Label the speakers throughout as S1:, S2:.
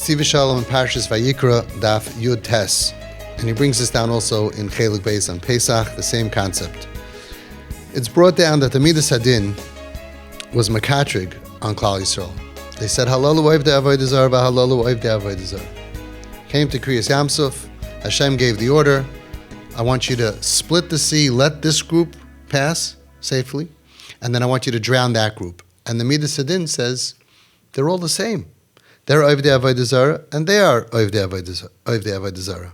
S1: Siva Shalom in Parshas Vayikra, Daf Yud Tes. And he brings this down also in Chelik Beis on Pesach, the same concept. It's brought down that the Midas Hadin was Makatrig on Klal Yisrael. They said, Halalu oivdei avodah zarah, v'halalu oivdei avodah zarah. Came to Kriyas Yamsuf, Hashem gave the order, I want you to split the sea, let this group pass safely, and then I want you to drown that group. And the Midas Hadin says, they're all the same. They're oivdei avodah zarah, and they are oivdei avodah zarah.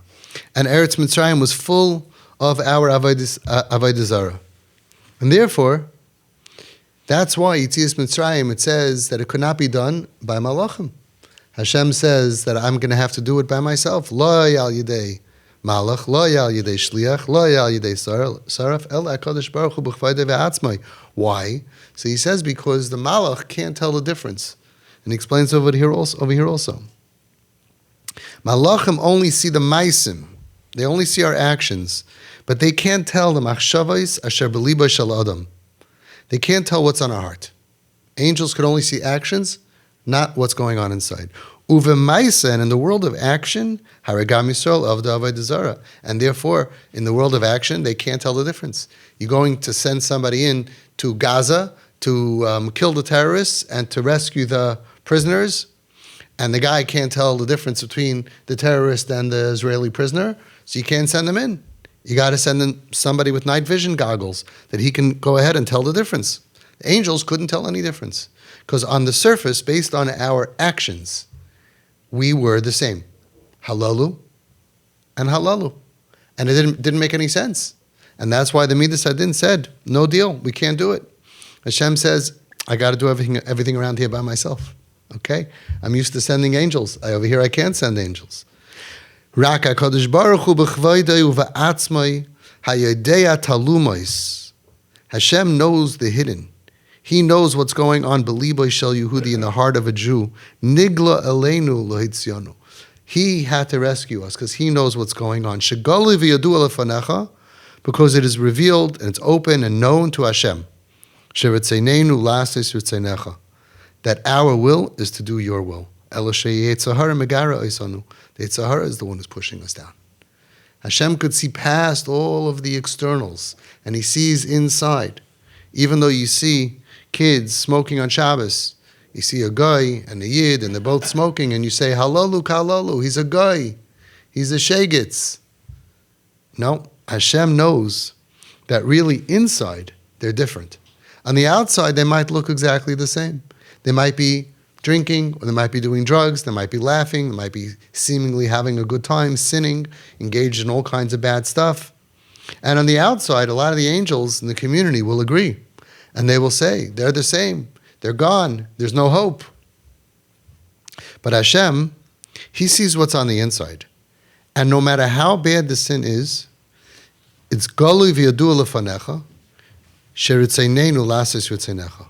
S1: And Eretz Mitzrayim was full of our avodah zarah. And therefore, that's why Yetzias Mitzrayim, it says that it could not be done by malachim. Hashem says that I'm going to have to do it by myself. Lo al yidei malach, lo al yidei shliach, lo al yidei saraf, el HaKadosh Baruch Hu b'chvayde ve'atzmai. Why? So he says because the malach can't tell the difference. And he explains over here also. Malachim only see the maisim. They only see our actions. But they can't tell the machshavos asher b'libo shel adam. They can't tell what's on our heart. Angels could only see actions, not what's going on inside. Uve maisa, and in the world of action, haragam Yisrael avda avodah zarah. And therefore, in the world of action, they can't tell the difference. You're going to send somebody in to Gaza to kill the terrorists and to rescue the prisoners, and the guy can't tell the difference between the terrorist and the Israeli prisoner, so you can't send them in. You got to send in somebody with night vision goggles that he can go ahead and tell the difference. The angels couldn't tell any difference because on the surface, based on our actions, we were the same. Halalu and halalu. And it didn't make any sense. And that's why the Midas Hadin said, no deal, we can't do it. Hashem says, I got to do everything around here by myself. Okay? I'm used to sending angels. Over here I can't send angels. Rak HaKadosh Baruch Hu b'chvaydei u'va'atzmai hayodea talumos. Hashem knows the hidden. He knows what's going on b'libo shel Yehudi, in the heart of a Jew. Nigla eleinu lohitziyanu. He had to rescue us because he knows what's going on. Shegali v'yadu lefanecha, because it is revealed and it's open and known to Hashem. Sheritzeneinu lasis ritzeinecha. That our will is to do your will. The Yitzhahara is the one who's pushing us down. Hashem could see past all of the externals, and he sees inside. Even though you see kids smoking on Shabbos, you see a guy and a yid, and they're both smoking, and you say, halalu kalalu, he's a guy, he's a shegitz. No, Hashem knows that really inside, they're different. On the outside, they might look exactly the same. They might be drinking, or they might be doing drugs, they might be laughing, they might be seemingly having a good time, sinning, engaged in all kinds of bad stuff. And on the outside, a lot of the angels in the community will agree. And they will say, they're the same, they're gone, there's no hope. But Hashem, he sees what's on the inside. And no matter how bad the sin is, it's Galu v'yadu lefanecha, sheritzeneinu lasis ritzeinecha.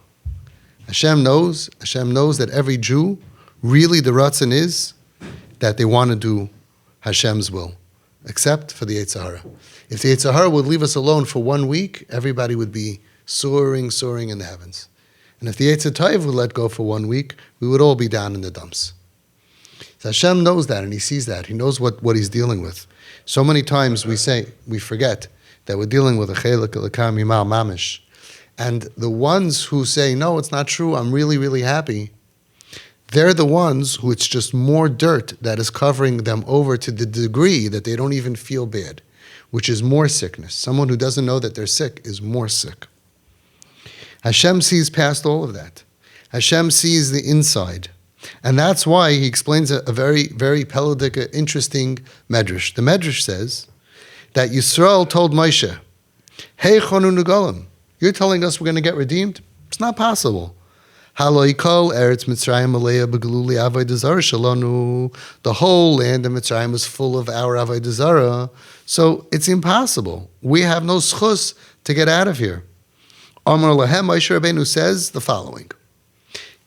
S1: Hashem knows that every Jew, really the Ratzon is that they want to do Hashem's will, except for the Yitzhahara. If the Yitzhahara would leave us alone for 1 week, everybody would be soaring in the heavens. And if the Yitzhahara would let go for 1 week, we would all be down in the dumps. So Hashem knows that, and he sees that. He knows what he's dealing with. So many times we forget that we're dealing with a chelik elokam yimal mamish. And the ones who say, no, it's not true, I'm really happy, they're the ones who it's just more dirt that is covering them over to the degree that they don't even feel bad, which is more sickness. Someone who doesn't know that they're sick is more sick. Hashem sees past all of that. Hashem sees the inside. And that's why he explains a very, very pelodic, interesting medrash. The medrash says that Yisrael told Moshe, hey, chonu nugalim, you're telling us we're going to get redeemed? It's not possible. The whole land of Mitzrayim was full of our avodah zarah, so it's impossible. We have no schus to get out of here. Amar lahem, Moshe Rabbeinu says the following: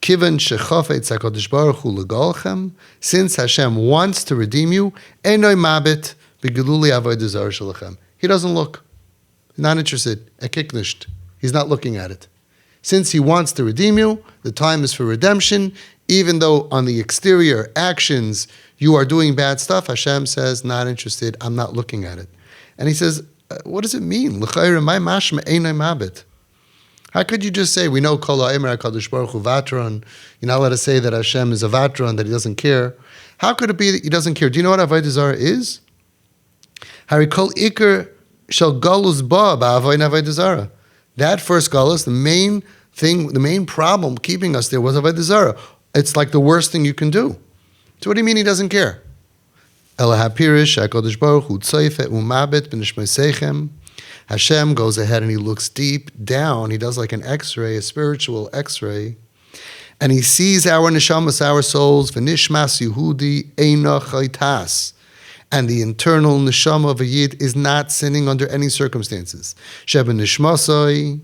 S1: Kivan shechafetz HaKadosh Baruch Hu legalchem, since Hashem wants to redeem you, enoi mabit b'geluli avodah zarah shalachem. He doesn't look. He's not interested. Ekiknisht. He's not looking at it. Since he wants to redeem you, the time is for redemption, Even though on the exterior actions you are doing bad stuff, Hashem says, not interested, I'm not looking at it. And he says, what does it mean? How could you just say, we know Kol ha'emer HaKadosh Baruch Hu Vatron, you're not allowed to say that Hashem is a Vatron, that he doesn't care. How could it be that he doesn't care? Do you know what Avodah Zarah is? Hari Kol Iker Shel Galus Ba Ba'avoyin Avodah Zarah. That first galus, the main thing, the main problem keeping us there was Avodah Zarah. It's like the worst thing you can do. So what do you mean he doesn't care? Ela hapirish HaKadosh Baruch Hu tzayfe umabet b'nishmei seichem. Hashem goes ahead and he looks deep down. He does like an x-ray, a spiritual x-ray. And he sees our neshamas, our souls, v'nishmas Yehudi eina chaytas. And the internal neshama of a yid is not sinning under any circumstances. Sheba nishmasai,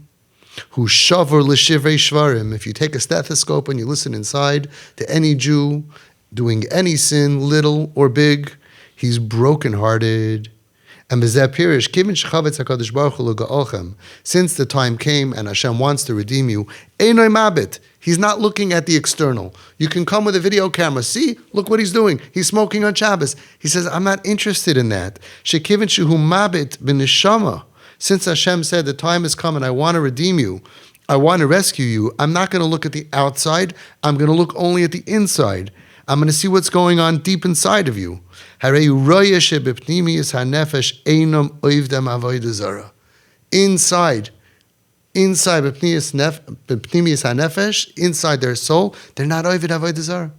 S1: hu shavar l'shivrei shvarim. If you take a stethoscope and you listen inside to any Jew doing any sin, little or big, he's brokenhearted. And since the time came and Hashem wants to redeem you, he's not looking at the external. You can come with a video camera. See, look what he's doing. He's smoking on Shabbos. He says, I'm not interested in that. Since Hashem said the time has come and I want to redeem you, I want to rescue you, I'm not going to look at the outside. I'm going to look only at the inside. I'm going to see what's going on deep inside of you. Inside, inside their soul, they're not oived avodah zarah.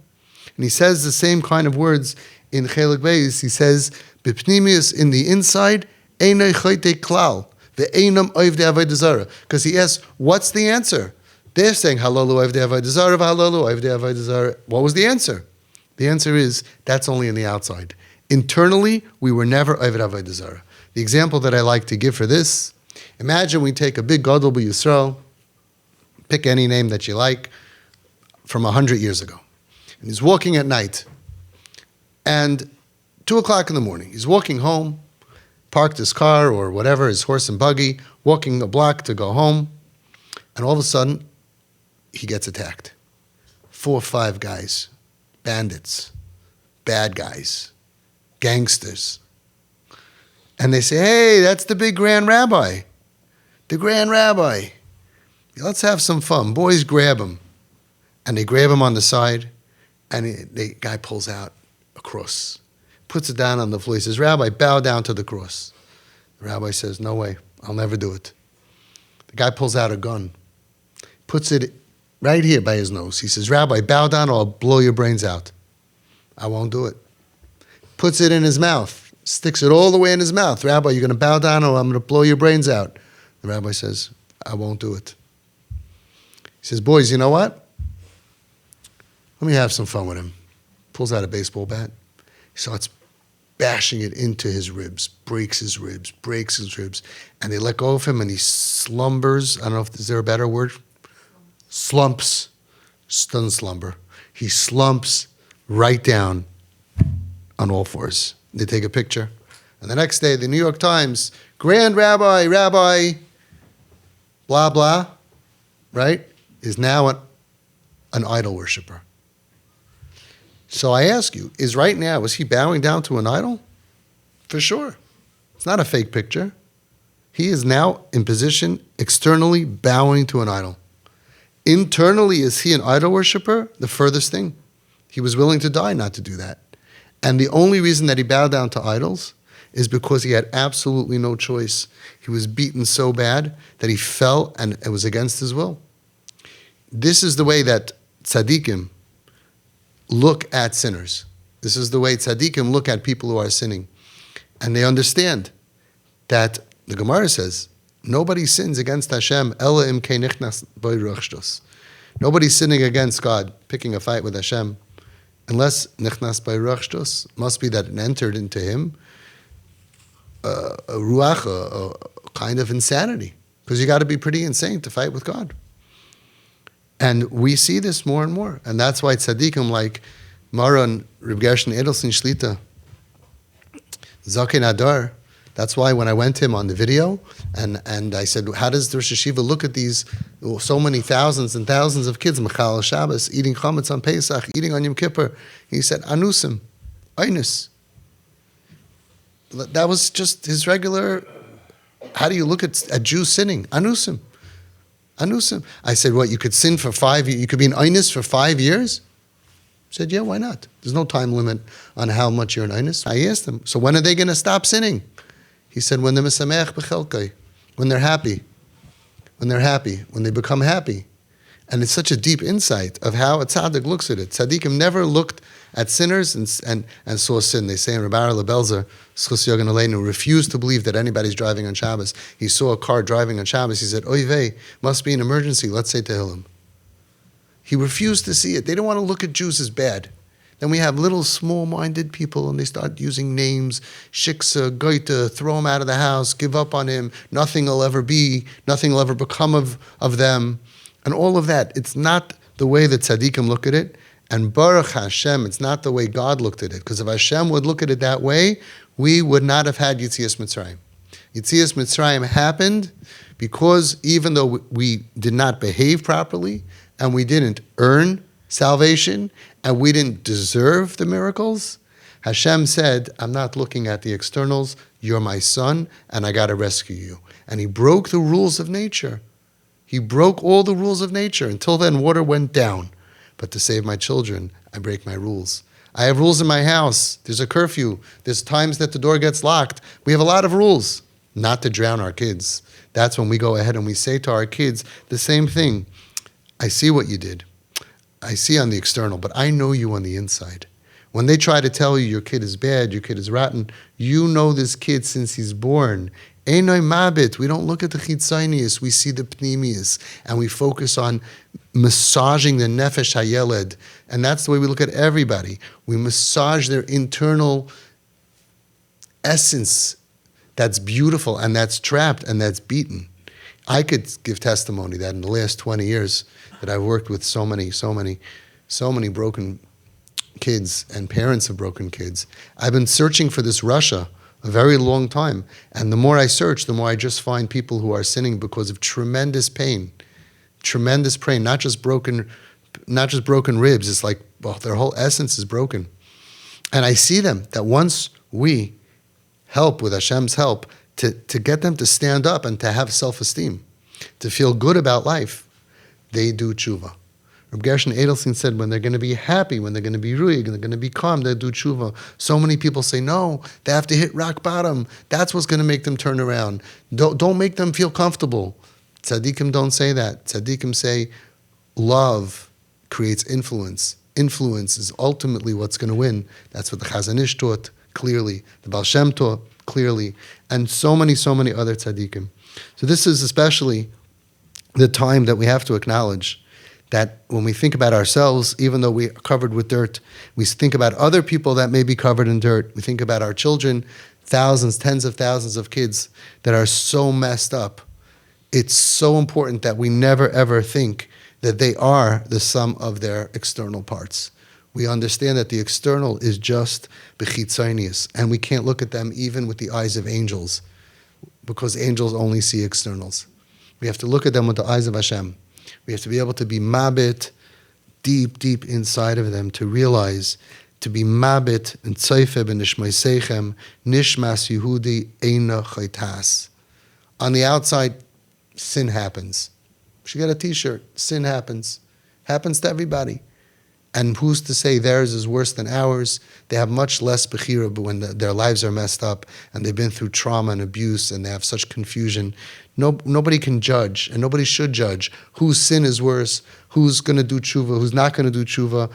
S1: And he says the same kind of words in Chelik Beis. He says, in the inside, because he asks, what's the answer? They're saying, halalu oived avodah zarah, halalu oived avodah zarah. What was the answer? The answer is, that's only in the outside. Internally, we were never oived avodah zarah. The example that I like to give for this, imagine we take a big Gadol b'Yisrael, pick any name that you like, from 100 years ago. And he's walking at night. And 2 o'clock in the morning, he's walking home, parked his car or whatever, his horse and buggy, walking a block to go home. And all of a sudden, he gets attacked. 4 or 5 guys, bandits, bad guys, gangsters. And they say, hey, that's the Big Grand Rabbi. The Grand Rabbi. Let's have some fun. Boys grab him. And they grab him on the side, and the guy pulls out a cross, puts it down on the floor. He says, Rabbi, bow down to the cross. The rabbi says, no way, I'll never do it. The guy pulls out a gun, puts it right here by his nose. He says, Rabbi, bow down or I'll blow your brains out. I won't do it. Puts it in his mouth, sticks it all the way in his mouth. Rabbi, you're going to bow down or I'm going to blow your brains out. The rabbi says, I won't do it. He says, boys, you know what? Let me have some fun with him. Pulls out a baseball bat. He starts bashing it into his ribs, breaks his ribs. And they let go of him and he slumbers. I don't know if is there a better word? Slumps. Doesn't slumber. He slumps right down on all fours. They take a picture. And the next day, the New York Times, Grand Rabbi, blah, blah, right, is now an idol worshiper. So I ask you, is he bowing down to an idol? For sure. It's not a fake picture. He is now in position externally bowing to an idol. Internally, is he an idol worshiper? The furthest thing. He was willing to die not to do that. And the only reason that he bowed down to idols is because he had absolutely no choice. He was beaten so bad that he fell and it was against his will. This is the way that tzaddikim look at sinners. This is the way tzaddikim look at people who are sinning. And they understand that the Gemara says, nobody sins against Hashem, ela im kei nichnas boi ruach shtos. Nobody's sinning against God, picking a fight with Hashem, unless nichnas boi ruach shtos, must be that it entered into him a ruach, a kind of insanity. Because you got to be pretty insane to fight with God. And we see this more and more. And that's why tzaddikim like Maran, Reb Gershon Edelstein Shlita, Zaken Adar, That's why when I went to him on the video and I said, how does the Rosh Hashiva look at these so many thousands and thousands of kids, Mechal Shabbos, eating chametz on Pesach, eating on Yom Kippur? He said, anusim, einus. That was just his regular, how do you look at a Jew sinning? Anusim. Anusim. I said, what, you could sin for 5 years? You could be an einus for 5 years? He said, yeah, why not? There's no time limit on how much you're an einus. I asked him, so when are they going to stop sinning? He said, when they're mesameach b'chelkai, when they're happy, when they become happy. And it's such a deep insight of how a tzaddik looks at it. Tzaddikim never looked at sinners and saw sin. They say in Rabbi Lebelzer, Schus Yogan Aleinu, refused to believe that anybody's driving on Shabbos. He saw a car driving on Shabbos. He said, oy vey, must be an emergency. Let's say Tehillim. He refused to see it. They don't want to look at Jews as bad. Then we have little small-minded people, and they start using names, shiksa, goita, throw him out of the house, give up on him, nothing will ever become of them, and all of that. It's not the way that tzaddikim look at it, and Baruch Hashem, it's not the way God looked at it, because if Hashem would look at it that way, we would not have had Yetzias Mitzrayim. Yetzias Mitzrayim happened because even though we did not behave properly, and we didn't earn salvation, and we didn't deserve the miracles, Hashem said, I'm not looking at the externals, you're my son, and I got to rescue you. And he broke the rules of nature. He broke all the rules of nature. Until then, water went down. But to save my children, I break my rules. I have rules in my house. There's a curfew. There's times that the door gets locked. We have a lot of rules. Not to drown our kids. That's when we go ahead and we say to our kids the same thing. I see what you did. I see on the external, but I know you on the inside. When they try to tell you your kid is bad, your kid is rotten, you know this kid since he's born. Einoi mabit. We don't look at the chitzonius, we see the pnimius, and we focus on massaging the nefesh hayeled. And that's the way we look at everybody. We massage their internal essence that's beautiful and that's trapped and that's beaten. I could give testimony that in the last 20 years that I've worked with so many broken kids and parents of broken kids. I've been searching for this Russia a very long time. And the more I search, the more I just find people who are sinning because of tremendous pain, not just broken ribs. It's like, well, their whole essence is broken. And I see them that once we help with Hashem's help to get them to stand up and to have self-esteem, to feel good about life, they do tshuva. Reb Gershon Edelstein said when they're going to be happy, when they're going to be ruhig, they're going to be calm, they do tshuva. So many people say, no, they have to hit rock bottom. That's what's going to make them turn around. Don't make them feel comfortable. Tzaddikim don't say that. Tzaddikim say love creates influence. Influence is ultimately what's going to win. That's what the Chazon Ish taught clearly, the Baal Shem taught clearly, and so many other tzaddikim. So this is especially the time that we have to acknowledge that when we think about ourselves, even though we are covered with dirt, we think about other people that may be covered in dirt. We think about our children, thousands, tens of thousands of kids that are so messed up. It's so important that we never ever think that they are the sum of their external parts. We understand that the external is just bechitzonius, and we can't look at them even with the eyes of angels, because angels only see externals. We have to look at them with the eyes of Hashem. We have to be able to be mabit deep inside of them to realize, to be mabit and tzayfe b'nishmaisechem nishmas Yehudi eina chaytas. On the outside, sin happens. You should get a t-shirt. Sin happens. Happens to everybody. And who's to say theirs is worse than ours? They have much less bechira, but when their lives are messed up and they've been through trauma and abuse and they have such confusion, nobody can judge, and nobody should judge whose sin is worse, who's going to do tshuva, who's not going to do tshuva.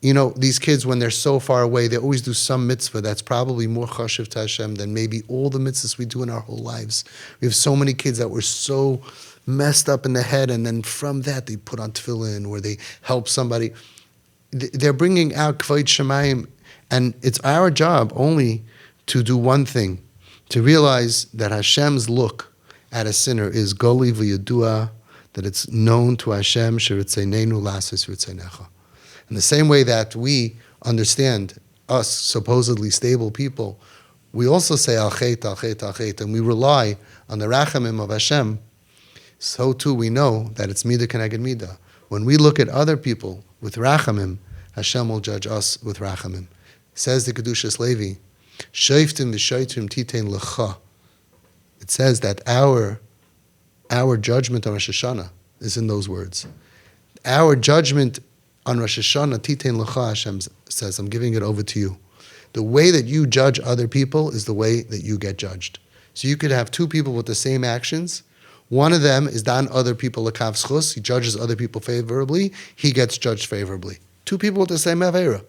S1: You know, these kids, when they're so far away, they always do some mitzvah that's probably more chashiv to Hashem than maybe all the mitzvahs we do in our whole lives. We have so many kids that were so messed up in the head, and then from that they put on tefillin or they help somebody. They're bringing out Kvod Shemayim, and it's our job only to do one thing, to realize that Hashem's look at a sinner is Goli v'Yadua, that it's known to Hashem, Sheritzeinenu lasis ritzeinecha. In the same way that we understand, us supposedly stable people, we also say al chet, al chet, al chet, and we rely on the rachamim of Hashem, so too we know that it's midah keneged midah. When we look at other people with rachamim, Hashem will judge us with rachamim. Says the Kedushas Levi, Shoiftim v'shoitrim titein lecha. It says that our judgment on Rosh Hashanah is in those words. Our judgment on Rosh Hashanah, titein lecha, Hashem says, I'm giving it over to you. The way that you judge other people is the way that you get judged. So you could have two people with the same actions. One of them is dan other people lekav schus. He judges other people favorably. He gets judged favorably. Two people with the same avera,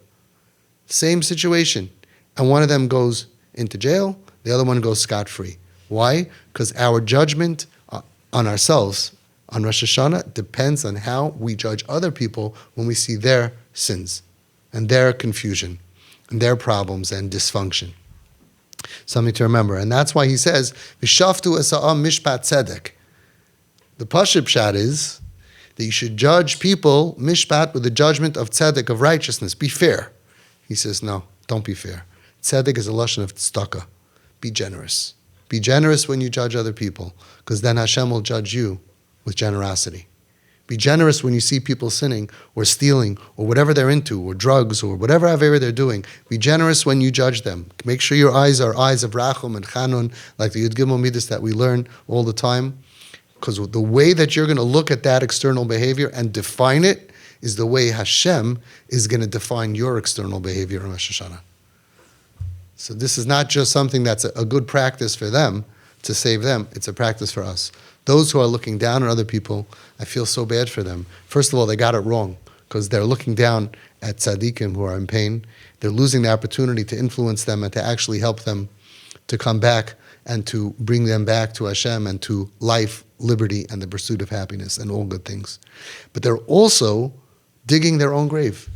S1: same situation, and one of them goes into jail. The other one goes scot-free. Why? Because our judgment on ourselves on Rosh Hashanah depends on how we judge other people when we see their sins and their confusion and their problems and dysfunction. Something to remember. And that's why he says, V'shaftu esa'am mishpat tzedek. The Pashut Pshat is that you should judge people, mishpat, with the judgment of tzedek, of righteousness. Be fair. He says, no, don't be fair. Tzedek is a lashon of tzedakah. Be generous. Be generous when you judge other people, because then Hashem will judge you with generosity. Be generous when you see people sinning or stealing or whatever they're into, or drugs or whatever avera they're doing. Be generous when you judge them. Make sure your eyes are eyes of rachum and chanun, like the Yud Gimel Midas that we learn all the time. Because the way that you're going to look at that external behavior and define it is the way Hashem is going to define your external behavior in Rosh Hashanah. So this is not just something that's a good practice for them to save them. It's a practice for us. Those who are looking down on other people, I feel so bad for them. First of all, they got it wrong because they're looking down at tzaddikim who are in pain. They're losing the opportunity to influence them and to actually help them to come back and to bring them back to Hashem and to life, liberty, and the pursuit of happiness and all good things. But they're also digging their own grave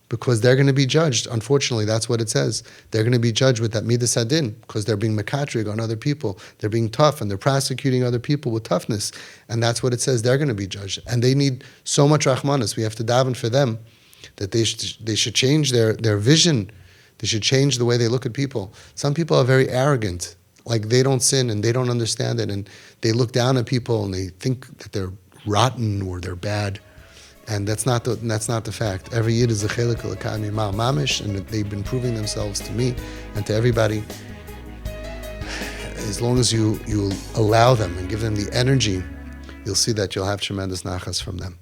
S1: because they're going to be judged. Unfortunately, that's what it says. They're going to be judged with that midas hadin because they're being makatrig on other people. They're being tough and they're prosecuting other people with toughness. And that's what it says. They're going to be judged. And they need so much rachmanis. We have to daven for them that they should change their vision. They should change the way they look at people. Some people are very arrogant. Like they don't sin and they don't understand it. And they look down at people and they think that they're rotten or they're bad. And that's not the fact. Every yid is a chelik l'kami mal mamish, and they've been proving themselves to me and to everybody. As long as you allow them and give them the energy, you'll see that you'll have tremendous nachas from them.